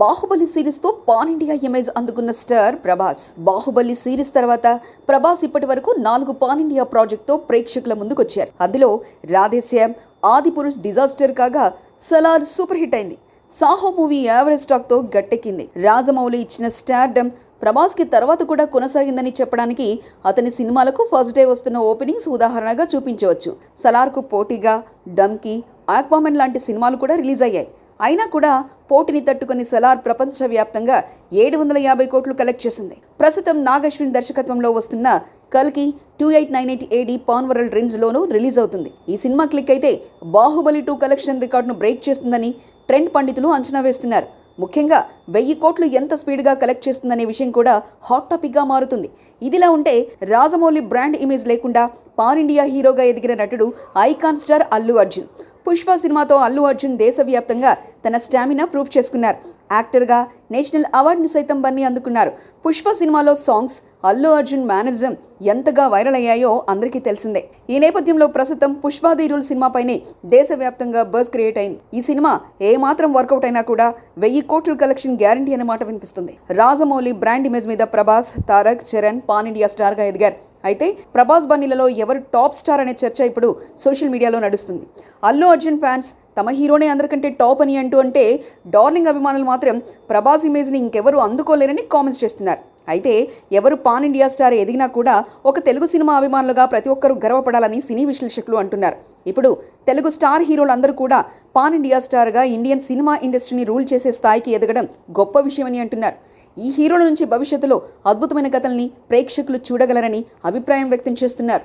Baahubali series తో pan India image అందుకున్న star Prabhas. Baahubali series తర్వాత ప్రభాస్ ఇప్పటి వరకు 4 పాన్ ఇండియా ప్రాజెక్ట్ తో ప్రేక్షకుల ముందుకొచ్చారు. అందులో రాధేశ్యామ్, ఆదిపురుష్ డిజాస్టర్ కాగా సలార్ సూపర్ హిట్ అయింది. సాహో మూవీ యావరేజ్ టాక్ తో గట్టెక్కింది. రాజమౌళి ఇచ్చిన స్టార్డమ్ ప్రభాస్ కి తర్వాత కూడా కొనసాగిందని చెప్పడానికి అతని సినిమాలకు ఫస్ట్ డే వస్తున్న ఓపెనింగ్స్ ఉదాహరణగా చూపించవచ్చు. సలార్కు పోటీగా డంకీ, ఆక్వామెన్ లాంటి సినిమాలు కూడా రిలీజ్ అయ్యాయి. అయినా కూడా పోటీని తట్టుకుని సలార్ ప్రపంచవ్యాప్తంగా 750 కోట్లు కలెక్ట్ చేసింది. ప్రస్తుతం నాగశ్విన్ దర్శకత్వంలో వస్తున్న కల్కి 2898 AD పాన్ వరల్డ్ రేంజ్లోనూ రిలీజ్ అవుతుంది. ఈ సినిమా క్లిక్ అయితే బాహుబలి 2 కలెక్షన్ రికార్డును బ్రేక్ చేస్తుందని ట్రెండ్ పండితులు అంచనా వేస్తున్నారు. ముఖ్యంగా 1000 కోట్లు ఎంత స్పీడ్గా కలెక్ట్ చేస్తుందనే విషయం కూడా హాట్ టాపిక్గా మారుతుంది. ఇదిలా ఉంటే రాజమౌళి బ్రాండ్ ఇమేజ్ లేకుండా పాన్ ఇండియా హీరోగా ఎదిగిన నటుడు ఐకాన్ స్టార్ అల్లు అర్జున్. పుష్ప సినిమాతో అల్లు అర్జున్ దేశవ్యాప్తంగా తన స్టామినా ప్రూఫ్ చేసుకున్నారు. యాక్టర్గా నేషనల్ అవార్డుని సైతం బన్నీ అందుకున్నారు. పుష్ప సినిమాలో సాంగ్స్, అల్లు అర్జున్ మేనరిజం ఎంతగా వైరల్ అయ్యాయో అందరికీ తెలిసిందే. ఈ నేపథ్యంలో ప్రస్తుతం పుష్ప ది రూల్ సినిమాపైనే దేశవ్యాప్తంగా బజ్ క్రియేట్ అయింది. ఈ సినిమా ఏమాత్రం వర్కౌట్ అయినా కూడా 1000 కోట్ల కలెక్షన్ గ్యారంటీ అనే మాట వినిపిస్తుంది. రాజమౌళి బ్రాండ్ ఇమేజ్ మీద ప్రభాస్, తారక్, చరణ్ పాన్ ఇండియా స్టార్గా ఎదిగారు. అయితే ప్రభాస్ బన్నీలలో ఎవరు టాప్ స్టార్ అనే చర్చ ఇప్పుడు సోషల్ మీడియాలో నడుస్తుంది. అల్లు అర్జున్ ఫ్యాన్స్ తమ హీరోనే అందరికంటే టాప్ అని అంటే డార్లింగ్ అభిమానులు మాత్రం ప్రభాస్ ఇమేజ్ని ఇంకెవరు అందుకోలేరని కామెంట్స్ చేస్తున్నారు. అయితే ఎవరు పాన్ ఇండియా స్టార్ ఎదిగినా కూడా ఒక తెలుగు సినిమా అభిమానులుగా ప్రతి ఒక్కరూ గర్వపడాలని సినీ విశ్లేషకులు అంటున్నారు. ఇప్పుడు తెలుగు స్టార్ హీరోలందరూ కూడా పాన్ ఇండియా స్టార్గా ఇండియన్ సినిమా ఇండస్ట్రీని రూల్ చేసే స్థాయికి ఎదగడం గొప్ప విషయమని అంటున్నారు. ఈ హీరోల నుంచి భవిష్యత్తులో అద్భుతమైన కథల్ని ప్రేక్షకులు చూడగలరని అభిప్రాయం వ్యక్తం చేస్తున్నారు.